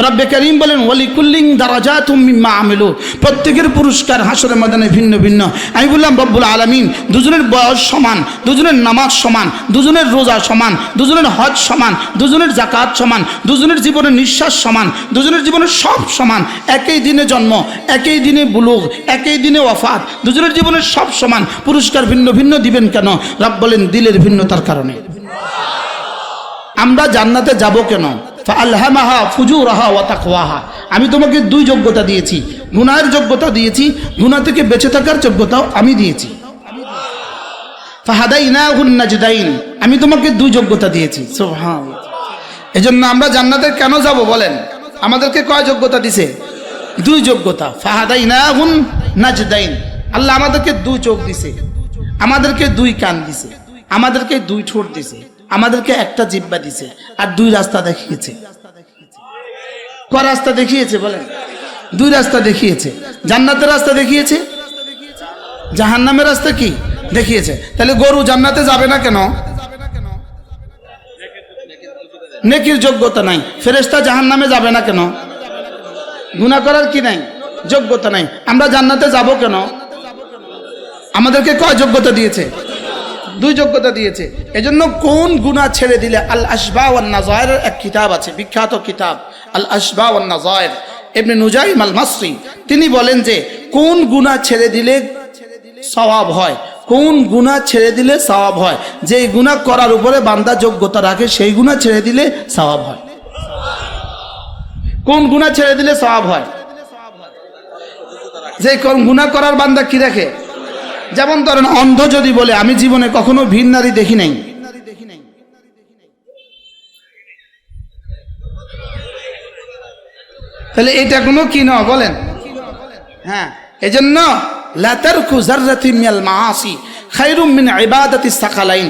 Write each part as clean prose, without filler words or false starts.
রব্বে করিম বলেন ওয়ালিকুল্লিন দারাজাতুম মিম্মা আমিলু, প্রত্যেকের পুরস্কার হাসরের ময়দানে ভিন্ন ভিন্ন। আমি বললাম রব্বুল আলামিন দুজনের বয়স সমান, দুজনের নামাজ সমান, দুজনের রোজা সমান, দুজনের হজ সমান, দুজনের যাকাত সমান, দুজনের জীবনের নিঃশ্বাস সমান, দুজনের জীবনের সব সমান, একই দিনে জন্ম, একই দিনে বুলুগ, একই দিনে ওয়াফাত, দুজনের জীবনের সব সমান, পুরস্কার ভিন্ন ভিন্ন দিবেন কেন? রব বলেন দিলের ভিন্নতার কারণে। আমরা জান্নাতে যাব কেন? ফাআলহামাহা ফুজুরাহা ওয়া তাকওয়াহা, আমি তোমাকে দুই যোগ্যতা দিয়েছি, গুনাহের যোগ্যতা দিয়েছি, গুনাহ থেকে বেঁচে থাকার যোগ্যতাও আমি দিয়েছি। ফাহাদাইনাহুন নাজদাইন, আমি তোমাকে দুই যোগ্যতা দিয়েছি। সুবহানাল্লাহ। এজন্য আমরা জান্নাতে কেন যাব বলেন? আমাদেরকে কয় যোগ্যতা দিছে? দুই যোগ্যতা। ফাহাদাইনাহুন নাজদাইন, আল্লাহ আমাদেরকে দুই চোখ দিছে, আমাদেরকে দুই কান দিছে, আমাদেরকে দুই ঠোঁট দিছে, আমাদেরকে একটা জিহ্বা দিছে, আর দুই রাস্তা দেখিয়েছে। কয় রাস্তা দেখিয়েছে বলেন? দুই রাস্তা দেখিয়েছে। জান্নাতের রাস্তা দেখিয়েছে, জাহান্নামের রাস্তা কি দেখিয়েছে। তাহলে গরু জান্নাতে যাবে না কেন? নেকির যোগ্যতা নাই। ফেরেশতা জাহান্নামে যাবে না কেন? গুনাহ করার কি নাই? যোগ্যতা নাই। আমরা জান্নাতে যাব কেন? আমাদেরকে কয় যোগ্যতা দিয়েছে? দুই যোগ্যতা দিয়েছে। এজন্য কোন গুনাহ ছেড়ে দিলে, আল আশবা ওয়ান নাযায়ের এক কিতাব আছে, বিখ্যাত কিতাব আল আশবা ওয়ান নাযায়ের, ইবনে নুজাইম আল মাসরি, তিনি বলেন যে কোন গুনাহ ছেড়ে দিলে সওয়াব হয়, কোন গুনাহ ছেড়ে দিলে সওয়াব হয়। যেই গুনাহ করার উপরে বান্দা যোগ্যতা রাখে সেই গুনাহ ছেড়ে দিলে সওয়াব হয়। কোন গুনাহ ছেড়ে দিলে সওয়াব হয়? যে কোন গুনাহ করার বান্দা কি রাখে? যেমন ধরেন অন্ধ যদি বলে আমি জীবনে কখনো ভিন নারী দেখি নাই, তাহলে এটা কোনো কি না বলেন? হ্যাঁ, এজন্য লা তারকু যাররাতিন মিনাল মাআসি খায়রুম মিন ইবাদাতিস সাকালাইন,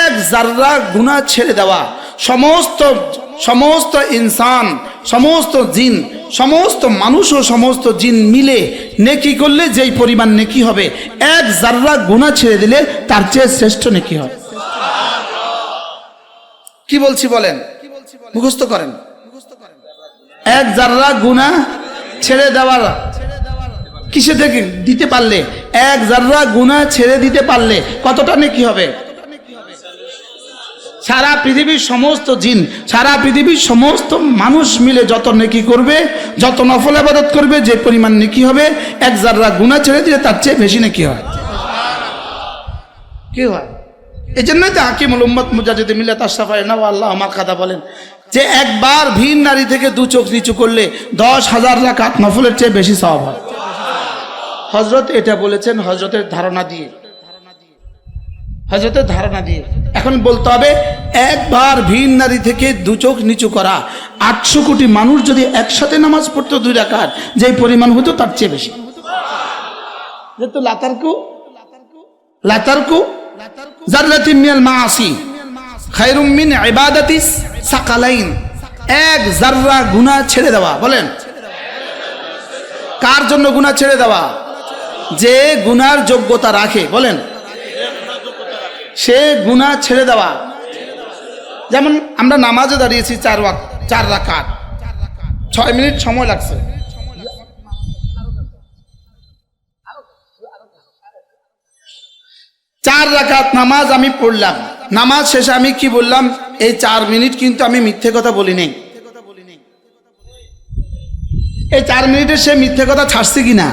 এক যাররা গুনাহ ছেড়ে দেওয়া, সমস্ত ইনসান, সমস্ত জিন, সমস্ত মানুষ ও সমস্ত জিন মিলে নেকি করলে যেই পরিমাণ নেকি হবে, এক যাররা গুনাহ ছেড়ে দিলে তার চেয়ে শ্রেষ্ঠ নেকি হয়। কি বলছি বলেন? মুখস্থ করেন। এক যাররা গুনাহ ছেড়ে দেওয়ার কিসে থেকে দিতে পারলে, এক যাররা গুনাহ ছেড়ে দিতে পারলে কতটা নেকি হবে? সারা পৃথিবীর সমস্ত জিন, সারা পৃথিবীর সমস্ত মানুষ মিলে যত নেকি করবে, যত নফল ইবাদত করবে, যে পরিমাণ নেকি হবে, এক যাররা গুনাহ ছেড়ে দিলে তার চেয়ে বেশি নেকি হয়। কি হয়? এই জন্যই তো হাকিমুল উম্মত মুজাদ্দিদ মিল্লাত আশরাফায়ে নওয়া আল্লাহ আমার কথা বলেন যে একবার ভিন নারী থেকে দু চোখ নিচু করলে 10,000 রাকাত নফলের চেয়ে বেশি সওয়াব হয়। হযরত এটা বলেছেন হযরতের ধারণা দিয়ে, হযরতের ধারণা দিয়ে। এখন বলতে হবে একবার ভিন নারী থেকে দু চোখ নিচু করা 800 কোটি মানুষ যদি একসাথে নামাজ পড়তো 2 রাকাত, যেই পরিমাণ হতো তার চেয়ে বেশি। যেহেতু লাতারকু যাররাতিন মিনাল মাআসি খায়রুম মিন ইবাদাতিস সাকালাইন, এক যাররা গুনাহ ছেড়ে দেওয়া। বলেন কার জন্য গুনাহ ছেড়ে দেওয়া? যে গুনার যোগ্যতা রাখে। বলেন সে গুনাহ ছেড়ে দেওয়া। যেমন আমরা নামাজে দাঁড়িয়েছি 4 রাকাত, 6 মিনিট সময় লাগছে। চার রাকাত নামাজ আমি পড়লাম, নামাজ শেষে আমি কি বললাম? এই 4 মিনিট কিন্তু আমি মিথ্যে কথা বলি নাই। এই 4 মিনিটে সে মিথ্যে কথা ছাড়ছে কিনা?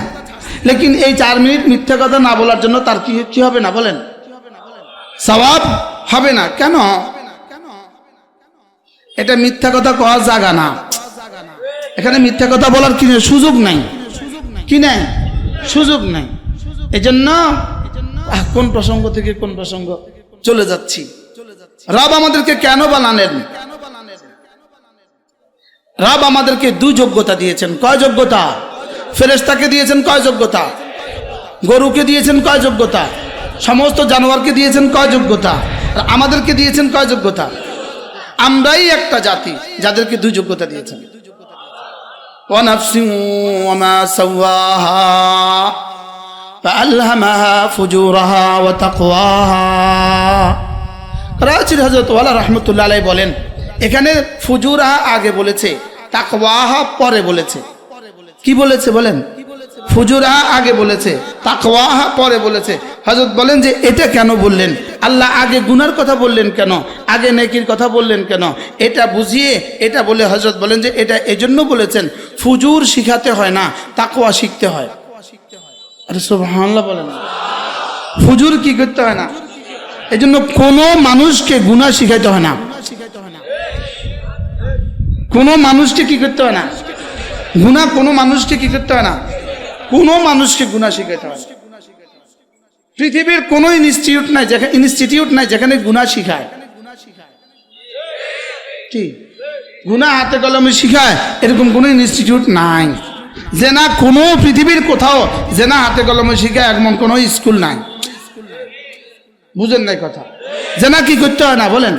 লেকিন এই 4 মিনিট মিথ্যে কথা না বলার জন্য তার কি হবে না? বলেন সওয়াব হবে না। কেন? এটা মিথ্যা কথা কওয়ার জায়গা না, এখানে মিথ্যা কথা বলার কি সুযোগ নাই, কি নাই? সুযোগ নাই। এজন্য কোন প্রসঙ্গ থেকে কোন প্রসঙ্গ চলে যাচ্ছি। রব আমাদেরকে কেন বানালেন? রব আমাদেরকে 2 যোগ্যতা দিয়েছেন। কয় যোগ্যতা? ফেরেশতাকে দিয়েছেন কয় যোগ্যতা? গরুকে দিয়েছেন কয় যোগ্যতা? সমস্ত জানোয়ারকে দিয়েছেন কয় যোগ্যতা? আর আমাদেরকে দিয়েছেন কয় যোগ্যতা? আমরাই একটা জাতি যাদেরকে 2 যোগ্যতা দিয়েছেন। ওয়া নাফসিন ওয়া মা সাওয়াহা ফাআলহামাহা ফুজুরাহা ওয়া তাকওয়াহা। করাচির হযরত ওয়ালা রাহমাতুল্লাহ আলাইহি বলেন, এখানে ফুজুরাহা আগে বলেছে, তাকওয়াহা পরে বলেছে। কি বলেছে বলেন? ফুজুরা আগে বলেছে, তাকওয়াহা পরে বলেছে। হযরত বলেন যে এটা কেন বললেন? আল্লাহ আগে গুনার কথা বললেন কেন, আগে নেকির কথা বললেন কেন? এটা বুঝিয়ে এটা বলে হযরত বলেন যে এটা এজন্য বলেছেন, ফুজুর শিখাতে হয় না, তাকওয়া শিখতে হয়। আরে সুবহানাল্লাহ বলেন। ফুজুর কি করতে হয় না, এজন্য কোনো মানুষকে গুনাহ শিখাইতে হয় না। কোনো মানুষকে কি করতে হয় না, গুনাহ কোনো মানুষকে কি করতে হয় না, কোনো মানুষকে গুনাহ শিখাইতে হয়। পৃথিবীর কোনো ইনস্টিটিউট নাই যেখানে গুনাহ শিখায়। কি গুনাহ হাতে কলমে শিখায় এরকম কোনো ইনস্টিটিউট নাই। জেনা কোনো পৃথিবীর কোথাও জেনা হাতে কলমে শিখায় এমন কোনো স্কুল নাই। বুঝেন নাই কথা? জেনা কি করতে হয় না বলেন?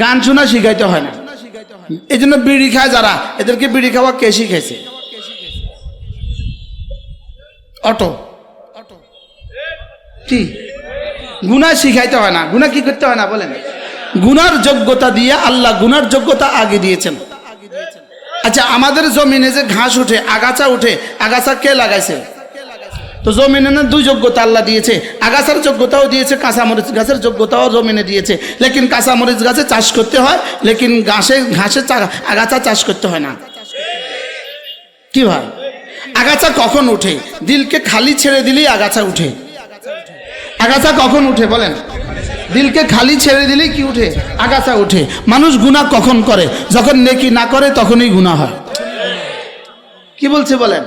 গান শোনা শিখাইতে হয় না। এই জন্য বিড়ি খায় যারা, এদেরকে বিড়ি খাওয়া কে শিখাইছে? অটো। কি গুনাহ শিখাইতে হয় না। গুনাহ কি করতে হয় না বলেন? গুনার যোগ্যতা দিয়ে আল্লাহ গুনার যোগ্যতা আগে দিয়েছেন। আচ্ছা, আমাদের জমিনে যে ঘাস উঠে, আগাছা উঠে, আগাছা কে লাগাইছে? তো জমিনে না দুই যোগ্যতা আল্লাহ দিয়েছে, আগাছার যোগ্যতাও দিয়েছে, কাঁচামরিচ গাছের যোগ্যতাও জমিনে দিয়েছে। লেকিন কাঁচামরিচ গাছে চাষ করতে হয়, লেকিন ঘাসে আগাছা চাষ করতে হয় না। কি ভাই? আগাছা কখন উঠে? দিলকে খালি ছেড়ে দিলেই আগাছা উঠে। আগাছা কখন উঠে বলেন? দিলকে খালি ছেড়ে দিলেই কি উঠে? আগাছা উঠে। মানুষ গুনাহ কখন করে? যখন নেকি না করে তখনই গুনাহ হয়। কি বলছে বলেন?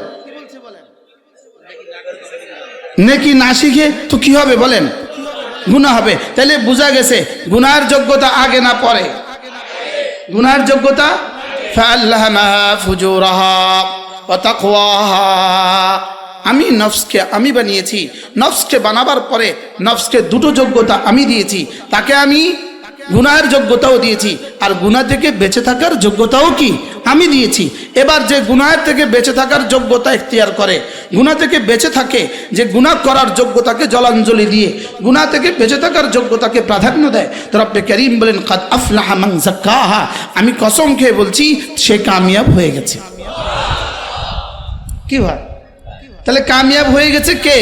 নেকি না শিখে তো কি হবে বলেন? গুনাহ হবে। তাহলে বোঝা গেছে গুনাহের যোগ্যতা আগে না পরে? গুনাহের যোগ্যতা ফাআল্লাহামাহা ফুজুরাহা ওয়া তাকওয়াহা। আমি নফসকে আমি বানিয়েছি, নফসকে বানাবার পরে নফসকে দুটো যোগ্যতা আমি দিয়েছি। তাকে আমি গুনাহের যোগ্যতাও দিয়েছি, আর গুনাহ থেকে বেঁচে থাকার যোগ্যতাও কি আমি দিয়েছি। এবার যে গুনাহের থেকে বেঁচে থাকার যোগ্যতা ইখতিয়ার করে, গুনাহ থেকে বেঁচে থাকে, যে গুনাহ করার যোগ্যতাকে জলাঞ্জলি দিয়ে গুনাহ থেকে বেঁচে থাকার যোগ্যতাকে প্রাধান্য দেয়, তো রব্বে কারীম বলেন কাদ আফলাহা মান যাক্কাহা। আমি কসম খেয়ে বলছি সে কামিয়াব হয়ে গেছে। কি ভাই? তাহলে কামিয়াব হয়ে গেছে কে?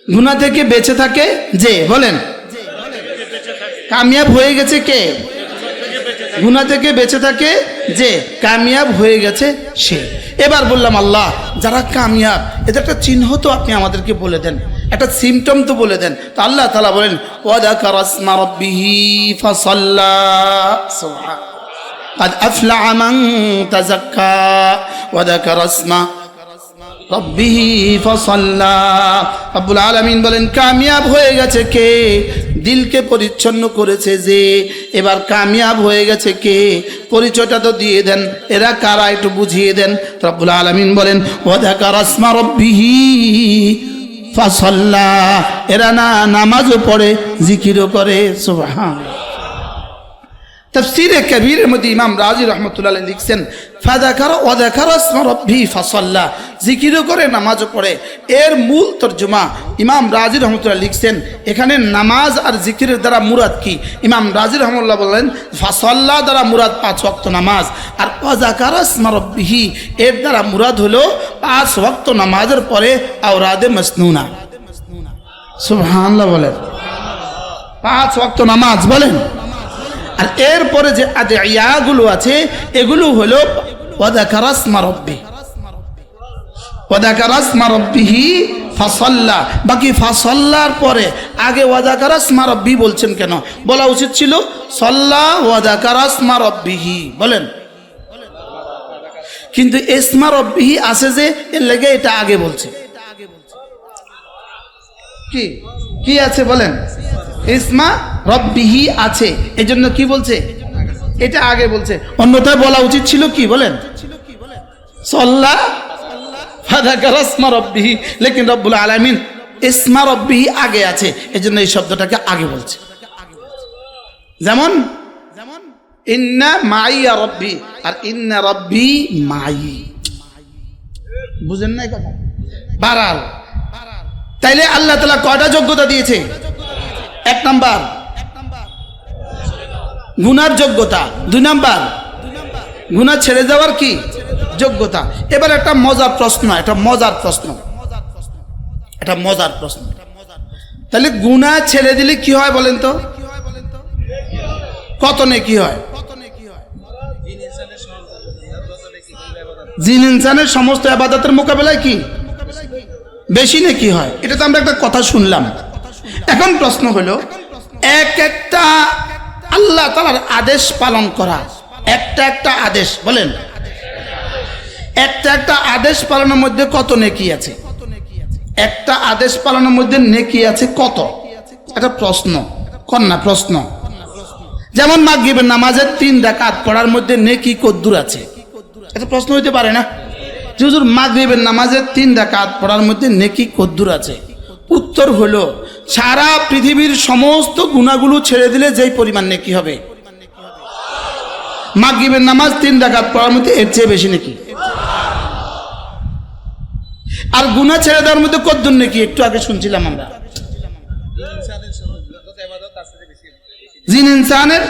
গুনাহ থেকে বেঁচে থাকে যে, বলেন কামিয়াব হয়ে গেছে কে? গুনাহ থেকে বেঁচে থাকে যে, কামিয়াব হয়ে গেছে সে। এবার বললাম আল্লাহ যারা কামিয়াব এটা একটা চিহ্ন তো আপনি আমাদেরকে বলে দেন, একটা সিমটম তো বলে দেন। তো আল্লাহ তাআলা বলেন ওয়া যাকারা ইসমা রাব্বিহি ফাসাল্লা قد أفلح من تزكى وذكر اسم ربه فصلى। রব্বুল আলামিন বলেন কামিয়াব হয়ে গেছে কে? দিলকে পরিচ্ছন্ন করেছে যে। এবার কামিয়াব হয়ে গেছে কে? পরিচয়টা তো দিয়ে দেন, এরা কারা একটু বুঝিয়ে দেন। রব্বুল আলামিন বলেন ওয়া যাকারা ইসমা রাব্বিহি ফাসাল্লা। এরা না নামাজও পড়ে, জিকিরও করে। সুবহানাল্লাহ। তাফসীরে কবীরের মধ্যে ইমাম রাজি রহমতুল্লাহ আলাইহি লিখছেন ফাযাকারা ওয়া যাকারা ইসমা রাব্বিহি ফাসাল্লা, জিকিরও করে নামাজও পড়ে। এর মূল তরজমা ইমাম রাজি রহমতুল্লাহ লিখছেন এখানে নামাজ আর জিকিরের দ্বারা মুরাদ কি? ইমাম রাজি রহমতুল্লাহ বলেন ফাসাল্লা দ্বারা মুরাদ 5 ওয়াক্ত নামাজ, আর ওয়া যাকারা ইসমা রাব্বিহি এর দ্বারা মুরাদ হলো 5 ওয়াক্ত নামাজের পরে আওরাদে মাসনুনা। সুবহানাল্লাহ বলেন। 5 ওয়াক্ত নামাজ বলেন। আর এরপরে যে আদিয়াগুলো আছে এগুলো হলো ওয়া যাকারা ইসমা রাব্বিহি ওয়া যাকারা ইসমা রাব্বিহি ফাসাল্লা। বাকি ফাসাল্লার পরে আগে ওয়া যাকারা ইসমা রাব্বিহি বলছেন কেন? বলা উচিত ছিল সাল্লা ওয়া যাকারা ইসমা রাব্বিহি বলেন। কিন্তু ইসমা রাব্বিহি আছে যে, এর লেগে এটা আগে বলছে। কি কি আছে বলেন? ইসমা রাব্বিহি আছে, এজন্য কি বলছে? এটা আগে বলছে। অন্যথায় বলা উচিত ছিল কি বলেন? সাল্লা ফাযাকারা ইসমা রাব্বিহি। লেকিন রব্বুল আলামিন ইসমা রাব্বিহি আগে আছে, এজন্য এই শব্দটাকে আগে বলছে। যেমন ইন্না মাইয়া রাব্বি, আর ইন্না রাব্বি মাই। বুঝেন না কথা? বারাল। তাইলে আল্লাহ তাআলা কয়টা যোগ্যতা দিয়েছে? 1 নাম্বার গুনার যোগ্যতা, 2 নাম্বার গুনাহ ছেড়ে যাওয়ার কি যোগ্যতা। এবার একটা মজার প্রশ্ন, তাহলে গুনাহ ছেড়ে দিলে কি হয় বলেন তো? কত নেকি হয়? জিন ইনসানের সমস্ত ইবাদতের মোকাবেলায় কি বেশি নেকি হয়? এটা তো আমরা একটা কথা শুনলাম। এখন প্রশ্ন হলো, একটা আল্লাহ তাআলার আদেশ পালন করা, একটা আদেশ বলেন, একটা আদেশ পালনের মধ্যে কত নেকি আছে? একটা আদেশ পালনের মধ্যে নেকি আছে কত? এটা প্রশ্ন, কন্যা প্রশ্ন। যেমন মাগরিবের নামাজের 3 রাকাত পড়ার মধ্যে নেকি কদ্দুর আছে? এটা প্রশ্ন হইতে পারে না যে হুজুর মাগরিবের নামাজের 3 রাকাত পড়ার মধ্যে নেকি কদ্দুর আছে? উত্তর হলো, সারা পৃথিবীর সমস্ত গুনাহগুলো ছেড়ে দিলে যেই পরিমাণ নেকি হবে, মাগরিবের নামাজ 3 রাকাত পড়ার মধ্যে এর চেয়ে বেশি নেকি। আর গুনাহ ছেড়ে দেওয়ার মধ্যে কদ্দুর নেকি? একটু আগে শুনছিলাম আমরা, জিন ইনসানের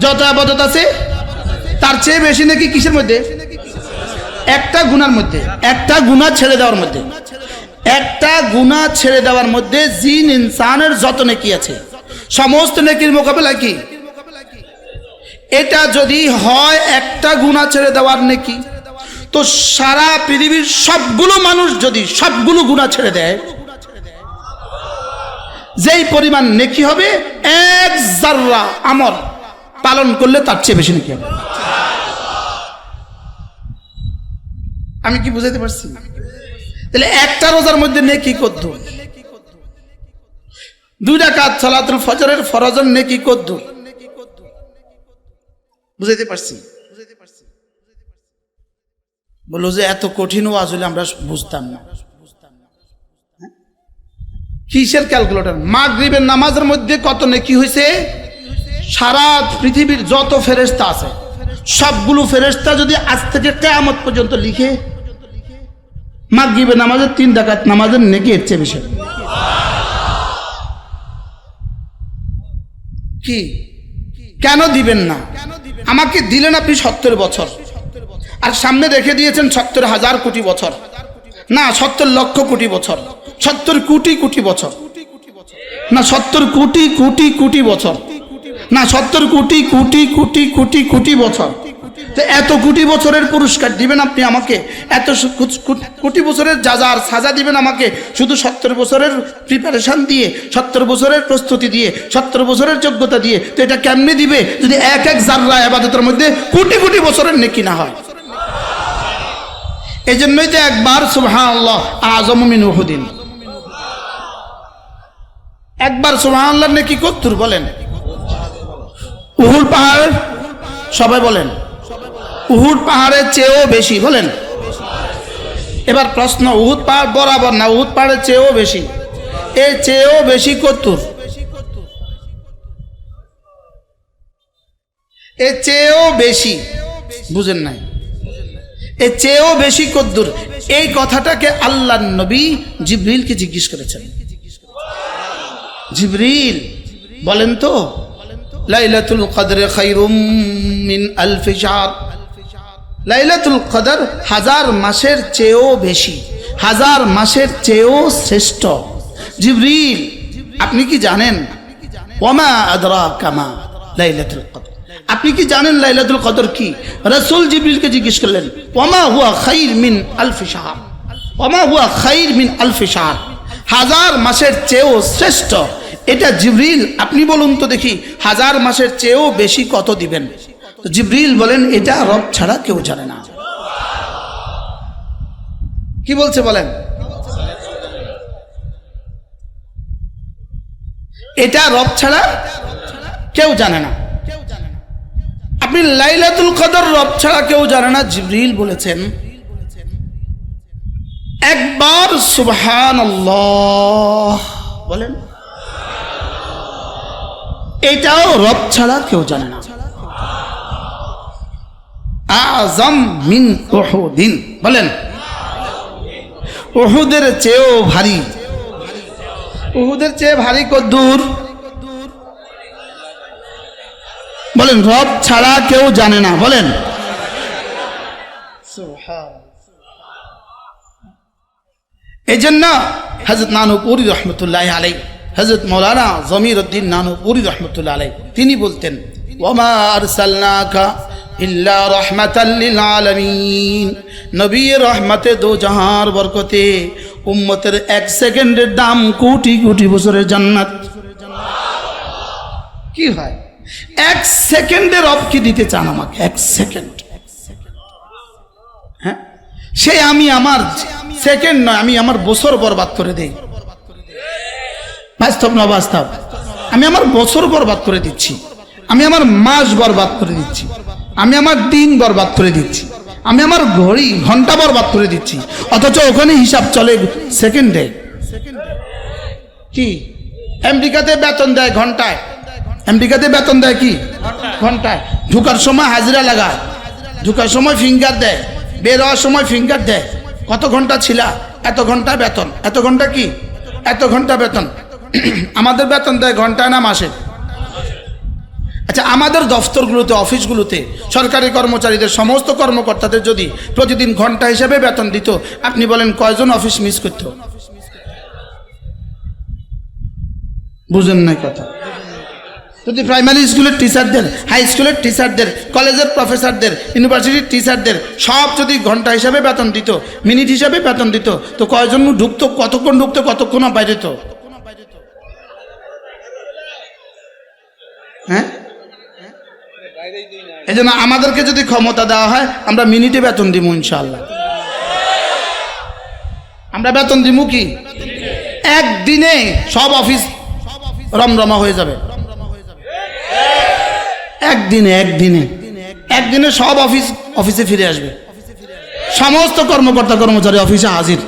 যত ইবাদত আছে তার চেয়ে বেশি নাকি কিসের মধ্যে? একটা গুনার মধ্যে, একটা গুনাহ ছেড়ে দেওয়ার মধ্যে, একটা গুনাহ ছেড়ে দেওয়ার মধ্যে জিন ইনসানের যত নেকি আছে সমস্ত নেকির মোকাবেলা কি? এটা যদি হয় একটা গুনাহ ছেড়ে দেওয়ার নেকি, তো সারা পৃথিবীর সবগুলো মানুষ যদি সবগুলো গুনাহ ছেড়ে দেয়, যেই পরিমাণ নেকি হবে, 1 যাররা আমল পালন করলে তার চেয়ে বেশি নেকি হবে। আমি কি বুঝাইতে পারছি? তাহলে একটা রোজার মধ্যে নেকি কত? 2 রাকাত সালাতুল ফজরের ফরজের নেকি কত? বুঝাইতে পারছি? বলো যে এত কঠিন ওয়াজ হলে আমরা বুঝতাম না। কিসের ক্যালকুলেটর? মাগরিবের নামাজের মধ্যে কত নেকি হয়েছে? সারা পৃথিবীর যত ফেরেশতা আছে সবগুলো ফেরেশতা যদি আজ থেকে কিয়ামত পর্যন্ত লিখে, মাগরিবের নামাজের 3 রাকাত নামাজের নেকি এর চেয়ে বেশি। কি কেন দিবেন না? আমাকে দিলেন আপনি 70 বছর, আর সামনে রেখে দিয়েছেন 70,000 কোটি বছর, না 70 লক্ষ কোটি বছর, 70 কোটি কোটি বছর, না 70 কোটি কোটি কোটি বছর, না 70 কোটি কোটি কোটি কোটি কোটি বছর। তো এত কোটি বছরের পুরস্কার দিবেন আপনি আমাকে, এত কোটি বছরের যাজার সাজা দিবেন আমাকে শুধু 70 বছরের প্রিপারেশন দিয়ে, 70 বছরের প্রস্তুতি দিয়ে, 70 বছরের যোগ্যতা দিয়ে? তো এটা কেমনে দিবে যদি এক যাররা ইবাদতের মধ্যে কোটি কোটি বছরের নেকি না হয়? এই জন্যই তো একবার সুবহানাল্লাহ আযমু মিন উহুদিন, একবার সুবহানাল্লাহ নেকি কতদূর বলেন? উহুদ পাহাড়, সবাই বলেন উহুদ পাহাড়ের চেয়েও বেশি বলেন। এবার প্রশ্ন, উহুদ পাহাড় বরাবর না, উহুদ পাহাড়ের চেয়েও বেশি, এর চেয়েও বেশি কতদূর? এর চেয়েও বেশি, বুঝেন নাই? এর চেয়েও বেশি কদ্দুর? এই কথাটাকে আল্লাহর নবী জিবরিলকে জিজ্ঞেস করেছেন। জিবরিল বলেন তো, লাইলাতুল কদর খায়রুম মিন আলফি শাহর, লাইলাতুল কদর 1000 মাসের চেয়েও বেশি, 1000 মাসের চেয়েও শ্রেষ্ঠ। জিবরিল আপনি কি জানেন? ওয়ামা আদরাকা মা লাইলাতুল কদর, আপনি কি জানেন লাইলাতুল কদর কি? রাসূল জিবরিলকে জিজ্ঞেস করলেন, ওয়ামা হুয়া খায়র মিন আলফি শাহর, ওয়ামা হুয়া খায়র মিন আলফি শাহর, 1000 মাসের চেয়েও শ্রেষ্ঠ। এটা জিবরিল আপনি বলুন তো দেখি, 1000 মাসের চেয়েও বেশি কত দিবেন? তো জিবরিল বলেন, এটা রব ছাড়া কেউ জানে না। কি বলছে বলেন? এটা রব ছাড়া কেউ জানে না। আপনি লাইলাতুল কদর রব ছাড়া কেউ জানে না, জিবরিল বলেছেন একবার সুবহানাল্লাহ বলেন, এটাও রব ছাড়া কেউ জানে না। আযম মিন উহুদিন বলেন, উহুদের চেয়েও ভারী। উহুদের চেয়ে ভারী কদ্দুর বলেন? রব ছাড়া কেউ জানে না বলেন। এই জন্য হযরত নানুপুরী রহমতুল্লাহ আলাইহি, হযরত মাওলানা জমিরউদ্দিন নানুপুরী রহমতুল্লাহ আলাইহি তিনি বলতেন, ওয়ামা আরসালনাকা ইল্লা রাহমাতাল লিল আলামিন, নবী রহমতে দো জাহার বরকতে উম্মতের এক সেকেন্ডের দাম কোটি কোটি বছরের জান্নাত। কি হয়, এক সেকেন্ডের রব কি দিতে চান আমাকে? এক সেকেন্ড, হ্যাঁ, সে আমি আমার সেকেন্ড নয়, আমি আমার বছর বরবাদ করে দেই। বাস্তব না বাস্তব? আমি আমার বছর বরবাদ করে দিচ্ছি, আমি আমার মাস বরবাদ করে দিচ্ছি, আমি আমার দিন বরবাদ করে দিচ্ছি, আমি আমার ঘড়ি ঘন্টা বরবাদ করে দিচ্ছি, অথচ ওখানে হিসাব চলে সেকেন্ডে। কি আমেরিকাতে বেতন দেয় ঘন্টায়, আমেরিকাতে বেতন দেয় কি ঘন্টায়। ঢুকার সময় হাজিরা লাগায়, ঢুকার সময় ফিঙ্গার দেয়, বের হওয়ার সময় ফিঙ্গার দেয়। কত ঘন্টা ছিলা, এত ঘন্টা বেতন, এত ঘন্টা কি এত ঘন্টা বেতন। আমাদের বেতন দেয় ঘন্টায় না মাসে? আচ্ছা, আমাদের দফতরগুলোতে, অফিসগুলোতে সরকারি কর্মচারীদের সমস্ত কর্মকর্তাদের যদি প্রতিদিন ঘন্টা হিসেবে বেতন দিত, আপনি বলেন কয়জন অফিস মিস করত? বুঝেন না কথা? যদি প্রাইমারি স্কুলের টিচারদের, হাই স্কুলের টিচারদের, কলেজের প্রফেসরদের, ইউনিভার্সিটির টিচারদের সব যদি ঘন্টা হিসাবে বেতন দিত, মিনিট হিসাবে বেতন দিত, তো কয়জন ঢুকতো, কতক্ষণ ঢুকতো, কতক্ষণ বাইরে তো? হ্যাঁ, এই জন্য আমাদেরকে যদি ক্ষমতা দেওয়া হয়, আমরা মিনিটে বেতন দিব ইনশাআল্লাহ। আমরা বেতন দিব কি একদিনে সব অফিস রমরমা হয়ে যাবে। একদিনে একদিনে একদিনে সব অফিসে ফিরে আসবে, সমস্ত কর্মকর্তা কর্মচারী অফিসে হাজির।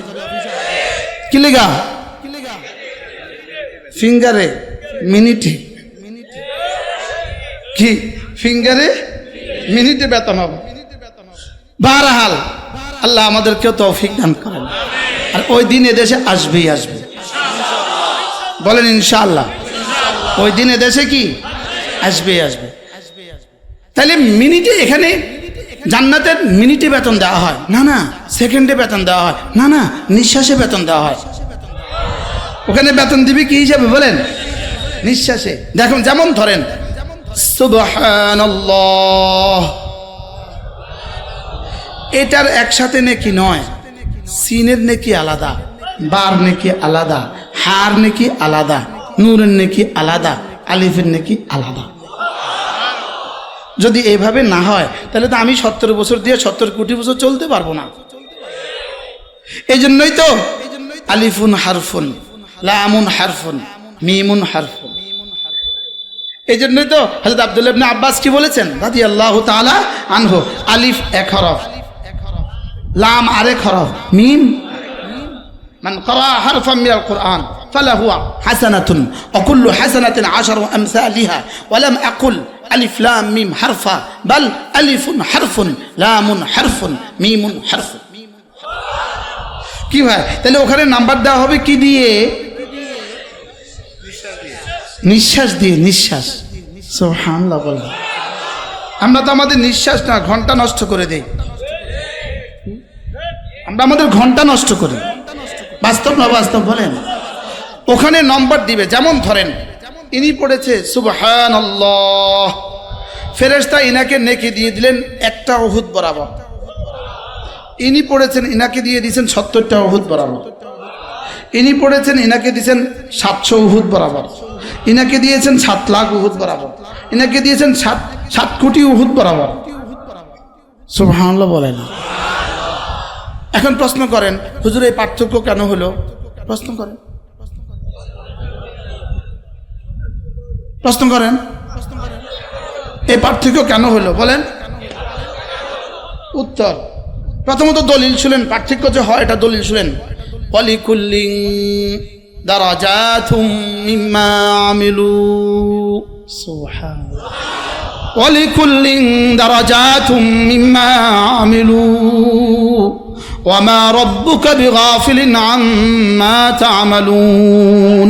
কি লেগা? ফিঙ্গারে মিনিটে, কি ফিঙ্গারে মিনিটে বেতন হবে। বারহাল আল্লাহ আমাদেরকেও তৌফিক দান করেন। আর ওই দিন এদেশে আসবেই আসবে, বলেন ইনশাআল্লাহ। ওই দিন এদেশে কি আসবেই আসবে। তাহলে মিনিটে, এখানে জান্নাতের মিনিটে বেতন দেওয়া হয় না, না সেকেন্ডে বেতন দেওয়া হয় না, না নিঃশ্বাসে বেতন দেওয়া হয়। ওখানে বেতন দিবি কি হিসাবে বলেন? নিঃশ্বাসে। দেখুন, যেমন ধরেন সুবহানাল্লাহ, এটার একসাথে নেকি নয়, সিনের নেকি আলাদা, বার নেকি আলাদা, হার নেকি আলাদা, নূরের নেকি আলাদা, আলিফের নেকি আলাদা। যদি এইভাবে না হয়, তাহলে তো আমি 70 বছর দিয়ে 70 কোটি বছর চলতে পারবো না। এই জন্যই তো আলিফুন হারফুন, লামুন হারফুন, মিমুন হারফুন। এই জন্যই তো হযরত আব্দুল্লাহ ইবনে আব্বাস কি বলেছেন রাদিয়াল্লাহু তাআলা আনহু, আলিফ এক হরফ, লাম আরেক হরফ, মিম মান ক্বারা হারফান মিনাল কুরআন ফালাহু হাসানাতুন ওয়া কুল্লু হাসানাতিন 10 আমসালিহা ওয়া লাম আকুল আলিফ লাম মিম হারফা বাল আলিফুন হারফুন লামুন হারফুন মিমুন হারফুন। কি ভাই, তাহলে ওখানে নাম্বার দেওয়া হবে কি দিয়ে? নিঃশ্বাস দিয়ে। নিঃশ্বাস। সুবহানাল্লাহ বলেন। আমরা তো আমাদের নিঃশ্বাস না, ঘন্টা নষ্ট করে দেই। আমরা আমাদের ঘন্টা নষ্ট করি। বাস্তব না বাস্তব বলেন? ওখানে নম্বর দিবে। যেমন ধরেন ইনি পড়েছে সুবহানাল্লাহ, ফেরেশতা ইনাকে নেকি দিয়ে দিলেন 1টা উহুদ বরাবর। ইনি পড়েছেন, ইনাকে দিয়ে দিয়েছেন 70টা উহুদ বরাবর। ইনি পড়েছেন, ইনাকে দিয়েছেন 700 উহুদ বরাবর। ইনাকে দিয়েছেন 7 লাখ উহুদ বরাবর। ইনাকে দিয়েছেন 7 কোটি উহুদ বরাবর। সুবহানাল্লাহ বলেন। এখন প্রশ্ন করেন, হুজুর এই পার্থক্য কেন হলো? প্রশ্ন করেন, প্রশ্ন করেন, এই পার্থক্য কেন হলো বলেন? উত্তর, প্রথমত দলিল শুনেন, পার্থক্য যে হয় এটা দলিল শুনেন। ওয়ালিকুল্লিন দারাজাতুম মিম্মা আমিলু, সুবহানাল্লাহ, ওয়ালিকুল্লিন দারাজাতুম মিম্মা আমিলু ওয়ামা রাব্বুকা বিগাফিলিন আম্মা তা'মালুন।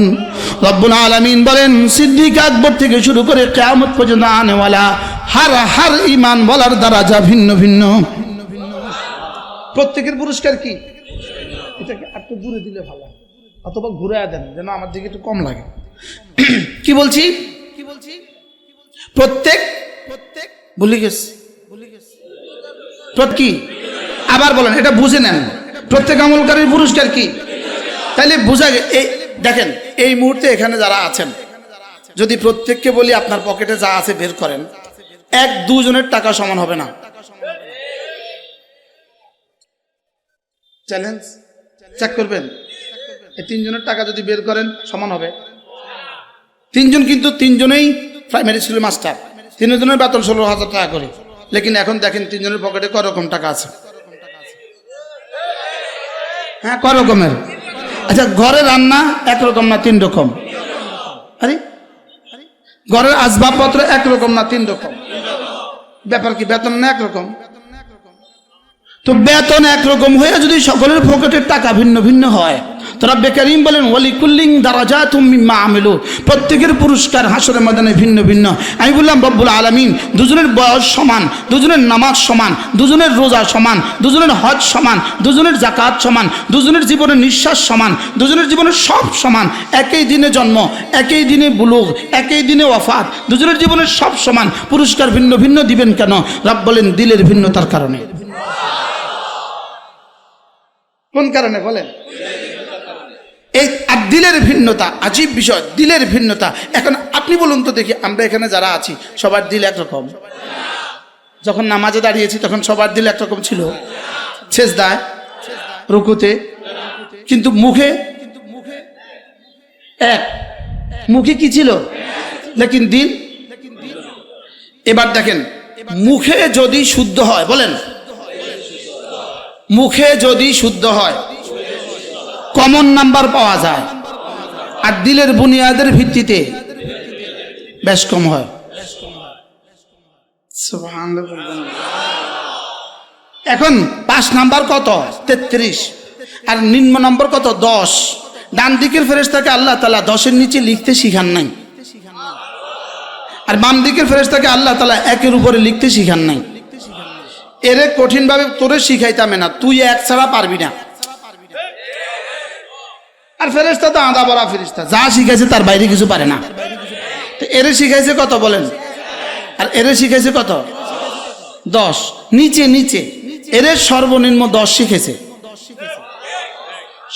রব্বুল আলামিন বলেন, সিদ্দিক আকবর থেকে শুরু করে কিয়ামত পর্যন্ত আনেওয়ালা হার ইমান বলার দারাজা ভিন্ন ভিন্ন। প্রত্যেকের পুরস্কার কি? এটাকে একটু দূরে দিলে ভালো, অথবা ঘুরে দেন যেন আমার দিকে একটু কম লাগে। কি বলছি? প্রত্যেক ভুলে গেছি কি? আবার বলেন, এটা বুঝে নেন। প্রত্যেক আমলকারীর পুরস্কার কি? তাইলে বোঝা এই দেখেন, এই মুহূর্তে এখানে যারা আছেন, যদি প্রত্যেককে বলি আপনার পকেটে যা আছে বের করেন, 1-2 জনের টাকা সমান হবে না। চ্যালেঞ্জ চেক করবেন, এই 3 জনের টাকা যদি বের করেন সমান হবে? 3 জন, কিন্তু 3 জনেই প্রাইমারি স্কুলের মাস্টার, 3 জনের বেতন 16,000 টাকা করে। লেকিন এখন দেখেন 3 জনের পকেটে কয় রকম টাকা আছে? হ্যাঁ, কয় রকমের? আচ্ছা, ঘরে রান্না একরকম না 3 রকম? আরে ঘরের আসবাবপত্র একরকম না 3 রকম? ব্যাপার কি? বেতন না একরকম? তো বেতন একরকম হয়ে যদি সকলের পকেটের টাকা ভিন্ন ভিন্ন হয়, তো রব্বে কারীম বলেন ওয়ালিকুল্লিন দারাজাতুম মিম্মা আমিলু, প্রত্যেকের পুরস্কার হাসরের ময়দানে ভিন্ন ভিন্ন। আমি বললাম রব্বুল আলামিন দুজনের বয়স সমান, দুজনের নামাজ সমান, দুজনের রোজা সমান, দুজনের হজ সমান, দুজনের যাকাত সমান, দুজনের জীবনের নিঃশ্বাস সমান, দুজনের জীবনের সব সমান, একই দিনে জন্ম, একই দিনে বুলুগ, একই দিনে ওয়াফাত, দুজনের জীবনের সব সমান, পুরস্কার ভিন্ন ভিন্ন দিবেন কেন? রব বলেন দিলের ভিন্নতার কারণে। কোন কারণে বলেন? এই আর দিলের ভিন্নতা, আজীব বিষয়, দিলের ভিন্নতা। এখন আপনি বলুন তো দেখি, আমরা এখানে যারা আছি সবার দিল একরকম? যখন নামাজে দাঁড়িয়েছি তখন সবার দিল একরকম ছিল? সেজদায়, রুকুতে, কিন্তু মুখে এক, মুখে কি ছিল? লেকিন দিল। এবার দেখেন, মুখে যদি শুদ্ধ হয়, বলেন মুখে যদি শুদ্ধ হয় কমন নাম্বার পাওয়া যায়, আর দিলের বুনিয়াদের ভিত্তিতে বেশ কম হয়। এখন 5 নাম্বার কত? 33, আর নিম্ন নম্বর কত? 10। ডান দিকের ফেরেশতাকে আল্লাহ তাআলা 10-এর নিচে লিখতে শিখান নাই, আর বাম দিকের ফেরেশতাকে আল্লাহ তাআলা 1-এর উপরে লিখতে শিখান নাই। এরে কঠিন ভাবে তোরে শিখাইতামে না, তুই 1 ছাড়া পারবি না। আর ফেরেশতা তো আদা বড়া ফেরেশতা, যা শিখাইছে তার বাইরে কিছু পারে না। তো এরে শিখাইছে কত বলেন? আর এরে শিখাইছে কত? 10। নিচে নিচে এরে সর্বনিম্ন 10 শিখেছে,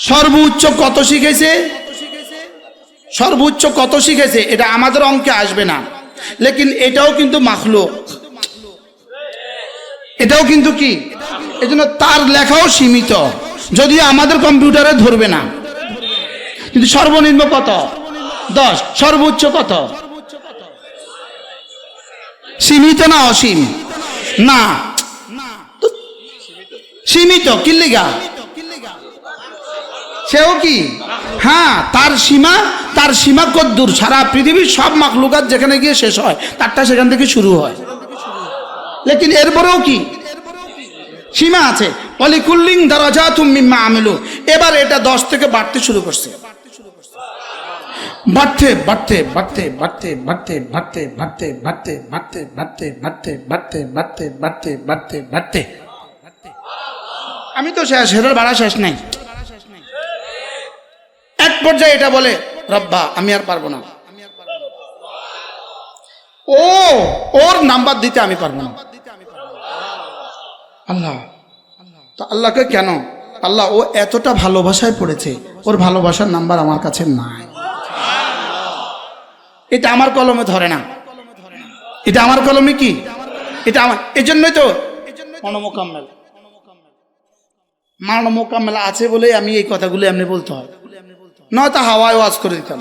সর্বোচ্চ কত শিখেছে? সর্বোচ্চ কত শিখেছে এটা আমাদের অঙ্কে আসবে না, লেকিন এটাও কিন্তু মাখলুক, এটাও কিন্তু কি, এজন্য তার লেখাও সীমিত, যদিও আমাদের কম্পিউটারে ধরবে না। কিন্তু সর্বনিম্ন কত? 10। সর্বোচ্চ কত? সীমিত না অসীম? না, সীমিত। কিল্লিগা সেও কি? হ্যাঁ, তার সীমা কদ্দূর? সারা পৃথিবীর সব মাখলুকাত যেখানে গিয়ে শেষ হয় তারটা সেখান থেকে শুরু হয়, লেকিন এরপরেও কি সীমা আছে। ওয়ালিকুল্লিন দারাজাতুম মিম্মা আমিলু। এবার এটা 10 থেকে বাড়তে শুরু করছে, বাড়তে বাড়তে বাড়তে বাড়তে বাড়তে বাড়তে বাড়তে বাড়তে বাড়তে বাড়তে বাড়তে বাড়তে বাড়তে বাড়তে বাড়তে বাড়তে আমি তো শেষ, হেরার বাড়া শেষ নাই। এক পর্যায়ে এটা বলে রব্বা আমি আর পারবো না, ওর নাম্বার দিতে আমি পারবো না। আল্লাহ তো আল্লাহকে কেন? আল্লাহ ও এতটা ভালোবাসায় পড়েছে, ওর ভালোবাসার নাম্বার আমার কাছে নাই, এটা আমার কলমে ধরে না, এটা আমার কলমে কি, এটা আমার। এজন্যই তো মানমোকাম্মেল আছে বলেই আমি এই কথাগুলো এমনি বলতে হয়, নয়তো হাওয়ায় ওয়াজ করে দিতাম।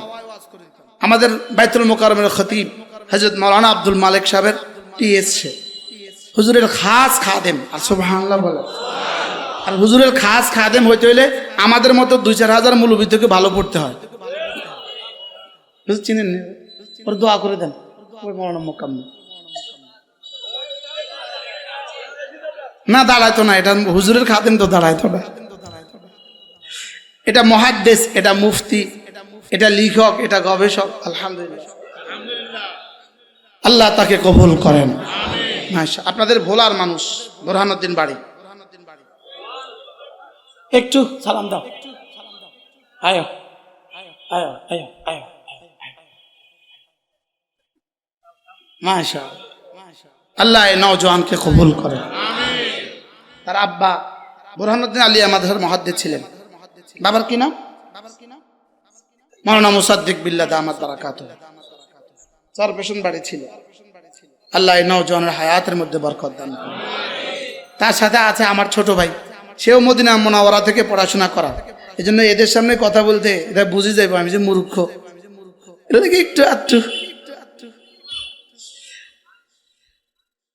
আমাদের বাইতুল মোকাররমের খতিব হযরত মাওলানা আব্দুল মালিক সাহেবের এসছে, হুজুরের খাস খাদেম, আর সুবহানাল্লাহ বলে। আর হুজুরের খাস খাদেম হইতে হইলে আমাদের মতো 2-4 হাজার মৌলবী থেকে ভালো পড়তে হয়। চিনেন না? ওর দোয়া করে দেন, ওই মাওলানা মোকাম্মেল না দাঁড়াইতো না, এটা হুজুরের খাদেম তো দাঁড়াইতো না। এটা মুহাদ্দিস, এটা মুফতি, এটা লেখক, এটা গবেষক। আলহামদুলিল্লাহ, আল্লাহ তাকে কবুল করেন। আপনাদের ভোলার মানুষ, বোরহানুদ্দিন বাড়ি, একটু সালাম দাও, আয়ো আয়ো আয়ো আয়ো। মাশাআল্লাহ, আল্লাহ এই নওজোয়ানকে কবুল করে। তার আব্বা বুরহানুদ্দিন আলিয়া মাদ্রাসার মুহাদ্দিস ছিলেন। বাবার কি নাম? মাওলানা মুসাদ্দিক বিল্লাহ দামাত বারাকাতুহু। চরপেশন বাড়ি ছিল। আল্লাহ এই নওজোয়ানের হায়াতের মধ্যে বরকত দান করুন। তার সাথে আছে আমার ছোট ভাই, সেও মদিনা মুনাওয়ারা থেকে পড়াশোনা করা। এই জন্য এদের সামনে কথা বলতে এটা বুঝে যাইব আমি যে মূর্খ, এটা দেখি একটু আধটু।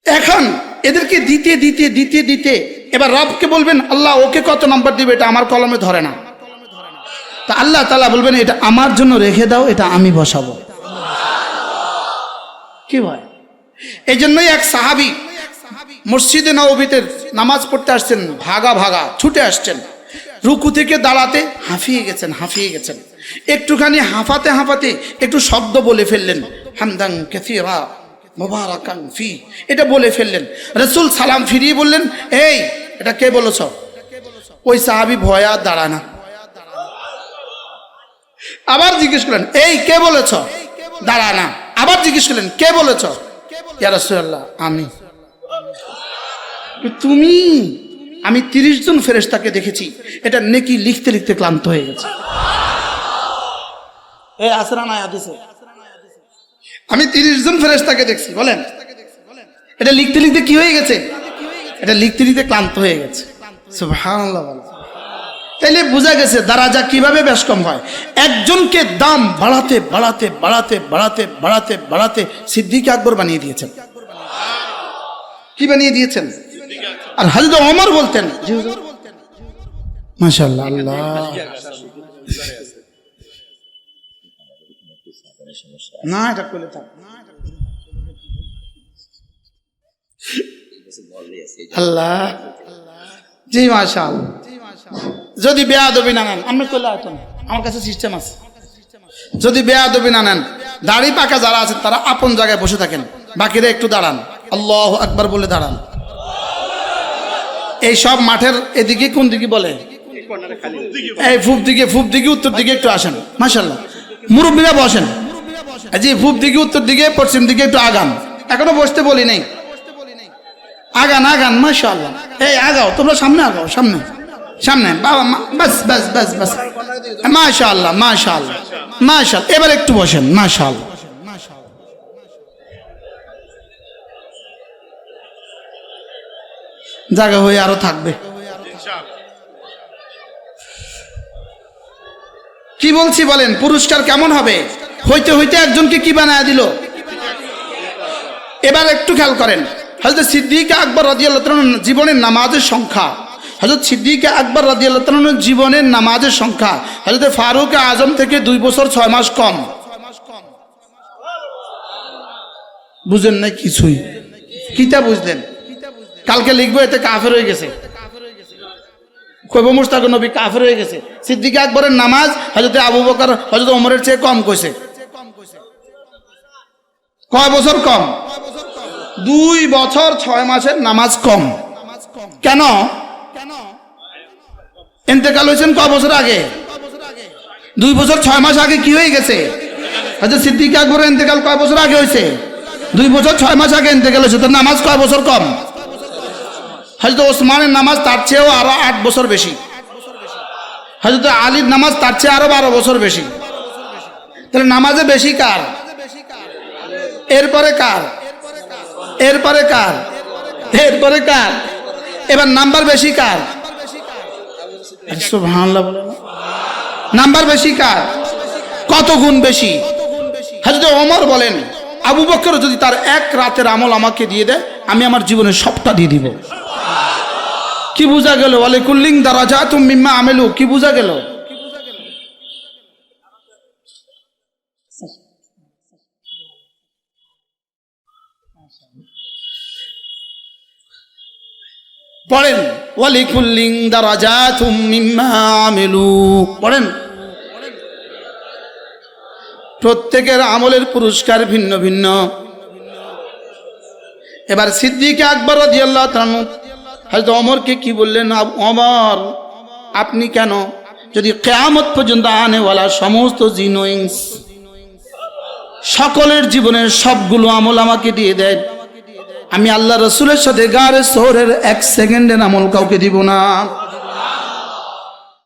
এখন এদেরকে দিতে দিতে দিতে দিতে এবার রবকে বলবেন আল্লাহ ওকে কত নম্বর দিবে, এটা আমার কলমে ধরে না। তা আল্লাহ তাআলা বলবেন এটা আমার জন্য রেখে দাও, এটা আমি বসাবো। কি ভাই, এই জন্যই এক সাহাবী মসজিদে নববীতে নামাজ পড়তে আসছেন, ভাগা ভাগা ছুটে আসছেন, রুকু থেকে দাঁড়াতে হাঁফিয়ে গেছেন। একটুখানি হাঁফাতে হাঁফাতে একটু শব্দ বলে ফেললেন, হামদান কাসীরা মুবারাকান ফি, এটা বলে ফেললেন। রাসূল সালাম ফিরিয়ে বললেন এই এটা কে বলেছ? ওই সাহাবী ভয়ে আর দাঁড়ায় না। আবার জিজ্ঞেস করলেন এই কে বলেছ? দাঁড়ায় না। আবার জিজ্ঞেস করলেন কে বলেছ? ইয়া রাসূলুল্লাহ আমি। তুমি? আমি 30 জন ফেরেশতাকে দেখেছি, এটা নেকি লিখতে লিখতে ক্লান্ত হয়ে গেছে। এই আসরা না হাদিসে আমি 30 জন ফেরেশতাকে দেখছি, বলেন এটা লিখতে লিখতে কি হয়ে গেছে? এটা লিখতে লিখতে ক্লান্ত হয়ে গেছে। সুবহানাল্লাহ। তাইলে বোঝা গেছে দারাজা কিভাবে বেশ কম হয়। একজনকে দাম বাড়াতে বাড়াতে বাড়াতে বাড়াতে বাড়াতে বাড়াতে সিদ্দিক আকবর বানিয়ে দিয়েছেন। কি বানিয়ে দিয়েছেন? আর হযরত ওমর বলতেন মাশাআল্লাহ আল্লাহ না এটা কোলে থাক আল্লাহ জি মাশাআল্লাহ। যদি বেয়াদবি না নেন আমি কোলে আসেন, আমার কাছে সিস্টেম আছে। যদি বেয়াদবি না নেন, দাড়ি পাকা যারা আছেন তারা আপন জায়গায় বসে থাকেন, বাকিরা একটু দাঁড়ান, আল্লাহু আকবার বলে দাঁড়ান। এই সব মাঠের এদিকে কোন দিকে বলে? এই পূব দিকে উত্তর দিকে একটু আসেন। মাশাআল্লাহ মুরব্বীরা বসেন। জি পূব দিকে উত্তর দিকে পশ্চিম দিকে একটু আগান। এখনো বসতে বলি নাই, আগান আগান। মাশাআল্লাহ এই আগাও, তোমরা সামনে আগাও, সামনে সামনে বাবা। বাস বাস বাস বাস মাশাআল্লাহ মাশাআল্লাহ মাশাআল্লাহ। এবার একটু বসেন। মাশাআল্লাহ জায়গা হয়ে আরো থাকবে। কি বলছি বলেন? পুরস্কার কেমন হবে? হইতে হইতে একজনকে কি বানায় দিল। এবার একটু খেয়াল করেন, হযরত সিদ্দিক আকবর রাদিয়াল্লাহু তাআলা জীবনের নামাজের সংখ্যা, হযরত সিদ্দিক আকবর রাদিয়াল্লাহু তাআলা জীবনের নামাজের সংখ্যা হযরত ফারুক আজম থেকে 2 বছর 6 মাস কম। বুঝেন না কিছুই? কিতা বুঝলেন? কালকে লিখবো এতে কাফের হয়ে গেছে, কইব মুশতাক নবী কাফের হয়ে গেছে। সিদ্দিক আকবরের নামাজ হযরত আবু বকর হযরত ওমরের চেয়ে কম কইছে। কয় বছর কম? 2 বছর 6 মাসের নামাজ কম। কেন? ইন্তেকাল হয়েছেন কয় বছর আগে? 2 বছর 6 মাস আগে কি হয়ে গেছে? হযরত সিদ্দিক আকবরের ইন্তেকাল কয় বছর আগে হয়েছে? 2 বছর 6 মাস আগে ইন্তেকাল হয়েছে। তার নামাজ কয় বছর কম? হযরত ওসমানের নামাজ তার চেয়েও আরো 8 বছর বেশি। হযরত আলীর নামাজ তার চেয়ে আরো 12 বছর বেশি। তাহলে নামাজে বেশি কার? এরপরে কার? এরপরে কার? এরপরে কার? এবার নাম্বার বেশি কার? সুবহানাল্লাহ বলেন। নাম্বার বেশি কার? কত গুণ বেশি? হযরত ওমর বলেন আবু বকর যদি তার 1 রাতের আমল আমাকে দিয়ে দেয়, আমি আমার জীবনের সবটা দিয়ে দিব। কি বুঝা গেল? ওয়ালিকুল্লিন দারাজাতুম মিম্মা আমিলু। কি বুঝা গেল? পড়েন ওয়ালিকুল্লিন দারাজাতুম মিম্মা আমিলু পড়েন। প্রত্যেকের আমলের পুরস্কার ভিন্ন ভিন্ন। এবার সিদ্দিক আকবর রাদিয়াল্লাহু তাআলা হযরত ওমরকে কি বললেন? ওমর আপনি কেন যদি কিয়ামত পর্যন্ত আনেওয়ালা সমস্ত জিন ও ইনস সকলের জীবনের সবগুলো আমল আমাকে দিয়ে দেন, আমি আল্লাহ রাসূলের সাথে গারে সোহরের 1 সেকেন্ডের আমল কাউকে দিব না।